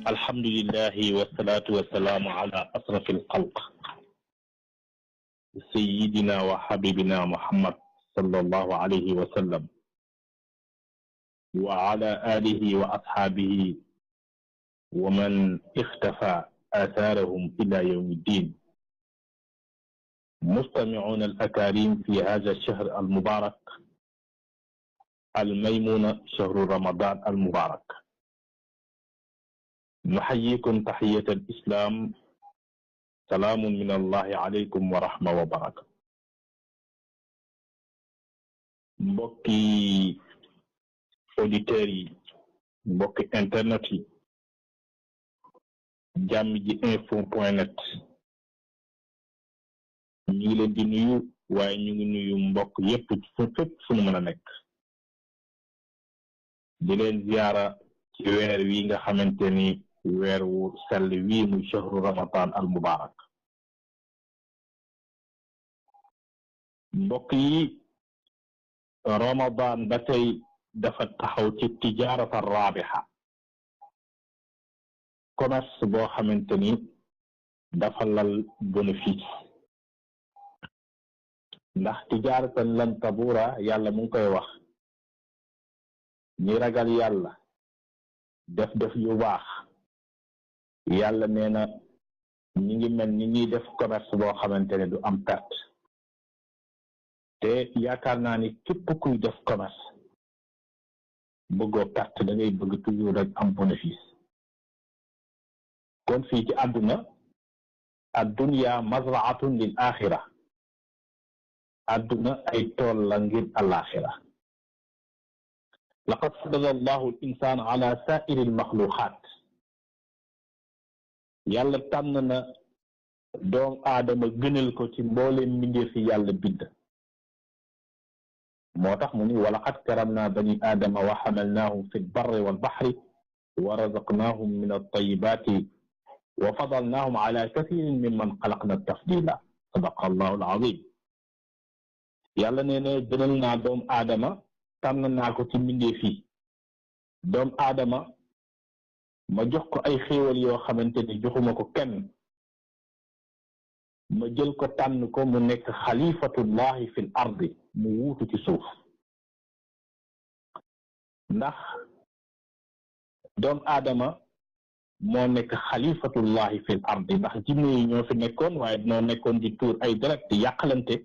الحمد لله والصلاة والسلام على أشرف الخلق سيدنا وحبيبنا محمد صلى الله عليه وسلم وعلى آله وأصحابه ومن اختفى آثارهم إلى يوم الدين. مستمعون الأكارم في هذا الشهر المبارك الميمون شهر رمضان المبارك، نحييكم تحية الإسلام، سلام من الله عليكم ورحمة وبركة. mbokki auditeurs yi, mbokki internet yi, Jammji info.net ñu ngi leen di nuyu, waaye ñu ngi nuyu mbokk yépp fépp fu ñu mën a nekk di leen ziyaara ci weer wi nga xamante ni weer wu sell wii muy shahru ramadan al mubarak. mbokk yi, ramadan ba tey dafa taxaw ci tijaarata raabixa, commerce boo xamante ni dafa lal bénéfice. ndax tijaaratan lan tabura yàlla mu ngi koy wax ñi ragal yàlla def yu baax, yàlla nee na ñi ngi mel ni ñuy def commerce boo xamante ne du am perte. te yaakaar naa ni képp kuy def commerce bëggoo perte, da ngay bëgg toujours rek am bénéfice. kon fii ci àdduna, ad-dunya mazraatun lil axira, àdduna ay tool la ngir alaxira. laqad faddala allahu al insaan ala saa'iri al maxluqaat, yàlla tànn na doom aadama gënal ko ci mbooleem mbindeef fi yàlla bind. moo tax mu ni wa laqad karamna bani aadama wa xamalnaahum fi lbarri walbaxri wa razaqnaahum min altayibaati wa fadalnaahum ala kathirin mimman xalaqna tafdila. sadaqa allahu alazim. yàlla nee na gënal naa doom aadama, tànn naa ko ci mbindeef yi. doom aadama ma jox ko ay xéewal yoo xamante ni joxuma ko kenn. ma jël ko tànn ko mu nekk xalifatullahi fil ardi, mu wuutu ci suuf. ndax doom aadama moo nekk xalifatullahi fil ardi, ndax jinne yi ñoo fi nekkoon, waaye ñoo nekkoon di tuur ay deret di yàqalante.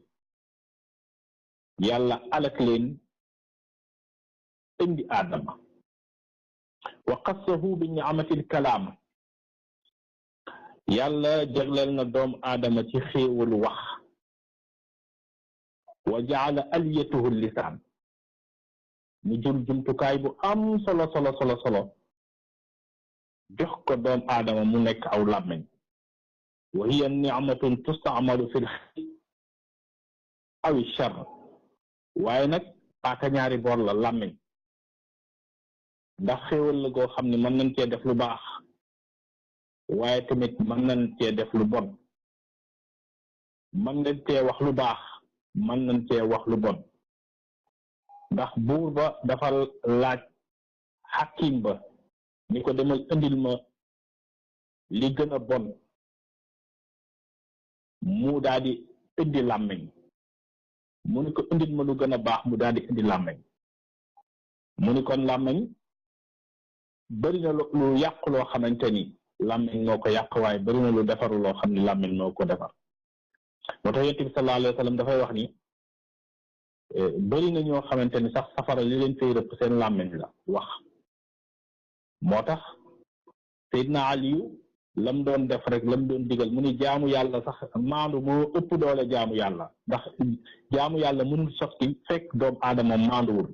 yàlla alak leen indi aadama. wa qassahu bi ni'matil kalaam, yàlla jagleel na doom aadama ci xéewalu wax. wa jaala aliyatuhu lisaan, mu jël jumtukaay bu am solo jox ko doom aadama mu nekk aw làmmiñ. wa hiya ni'matun tusta'malu fil xayr aw shar, waaye nag paaka ñaari boor la làmmiñ. ndax xéewal la goo xam ne mën nañ cee def lu baax, waaye tamit mën nañ cee def lu bon. mën nañ cee wax lu baax, mën nañ cee wax lu bon. ndax buur ba dafa laaj xakim ba ni ko demal indil ma li gën a bon, mu daal di indi làmmiñ. mu ni ko indil ma lu gën a baax, mu daal di indi làmmiñ. mu ni kon làmmiñ bëri na lu yàq loo xamante ni làmmiñ moo ko yàq, waaye bëri na lu defaru loo xam ni làmmiñ moo ko defar. moo tax yonent bi sallallahu alayhi wa sallam dafay wax ni bëri na ñoo xamante ni sax safara li leen fay rëpp seen làmmiñ la wax. moo tax Seydina Aliyu lam doon def rek lam doon digal mu ni jaamu yàlla sax maandu moo ëpp doole jaamu yàlla, ndax jaamu yàlla mënul sotti fekk doomu aadama maanduwul.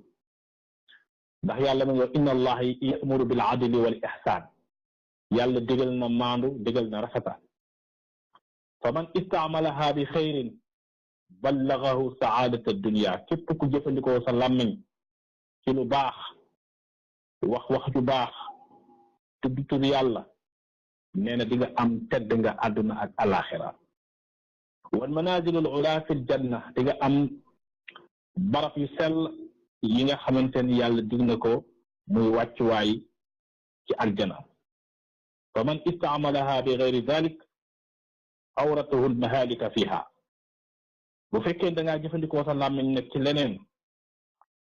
ndax yàlla mu ngi wax inna allaha ya'muru bil adli wal ihsan, yàlla digal na maandu, digal na rafetal. fa man istaamalaha bi xayrin ballagahu saadata dunya, képp ku jëfandikoo sa làmmiñ ci lu baax, wax ju baax, tudd yàlla, nee na di nga am tedd nga àdduna ak alaxira. wal manazilul ula fil janna, di nga am barab yu sell yi nga xamante ni yàlla dig na ko muy wàccuwaay ci aljana. fa man istaamalaha bi gayri dalik awratahu almahalika fiha bu fekkee da ngaa jëfandikoo sa làmmiñ nag ci leneen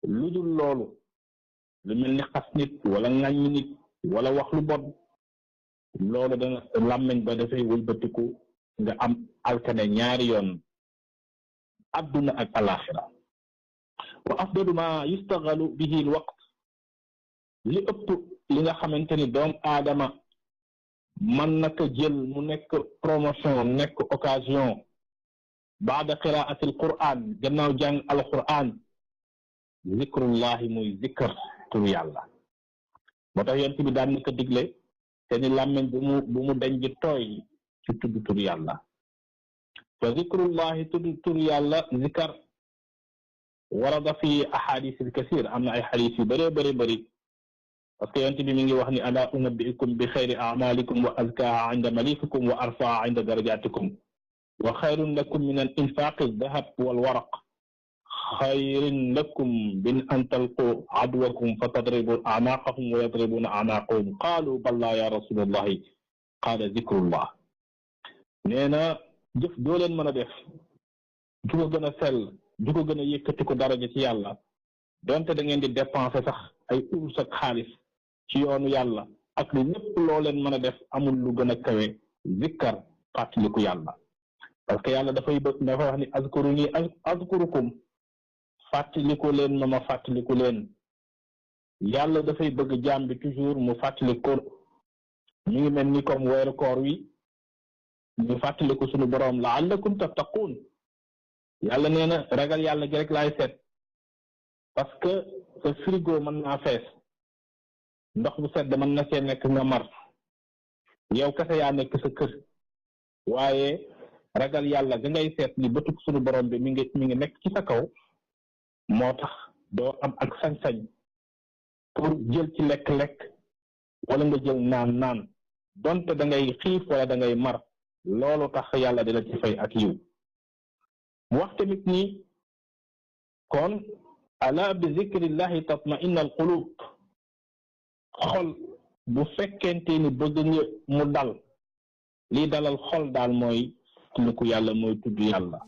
lu dul loolu lu mel ni xas nit wala ŋàññi nit wala wax lu bon loolu dana làmmiñ ba dafay wëlbatiku nga am alkane ñaari yoon adduna ak alaxira wa afdalu ma yustagalu bihi alwaqt li ëpp li nga xamante ni doom aadama mën na ko jël mu nekk promotion nekk occasion baada qiraati alquran gannaaw jàng alquran zikrullahi muy zikr tur yàlla moo tax yonent bi daan na ko digle te ni làmmiñ bu mu dañ di tooy ci tudd tur yàlla fa zikrullahi tudd tur yàlla zikar warada fi ahadis alkasir am na ay xadis yu bëree bëri bëri parce que yonent bi mi ngi wax ni ala unabbiukum bi xayri amalikum wa azkaha inda malikikum wa arfaa inda darajatikum wa xayrun lakum min al infaqi aldahab walwaraq xayrun lakum min an talqu adwakum fa tadribu a'naqahum wa yadribuna a'naqahum qaalu bala ya rasulallahi qaala zikrullah nee na jëf doo leen mën a def ju ko gën a sell ju ko gën a yëkkati ko daraja ci yàlla donte da ngeen di dépenser sax ay urus ak xaalis ci yoonu yàlla ak lépp loo leen mën a def amul lu gën a kawe zikkar fàttaliku yàlla parce que yàlla dafa wax ni azkuruni azkurukum fàttaliku leen ma fàttaliku leen yàlla dafay bëgg jaam bi toujours mu fàttaliku ñu ngi mel ni comme weeru koor wi ñu fàttaliku suñu boroom la'allakum tattaqun yàlla nee na ragal yàlla gi rek laay seet parce que sa frigo mën naa fees ndox bu sedd mën na see nekk nga mar yow kese yaa nekk sa kër waaye ragal yàlla ga ngay seet ni bëtuk suñu borom bi mi ngi nekk ci sa kaw moo tax doo am ak sañ-sañ pour jël ci lekk-lekk wala nga jël naan donte da ngay xiif wala da ngay mar loolu tax yàlla dina ci fay ak yiw mu wax tamit ni kon ala bi zikrillahi tatma'inna al qulub xol bu fekkente ni bëgg nga mu dal lii dalal xol daal mooy fàttaliku yàlla mooy tudd yàlla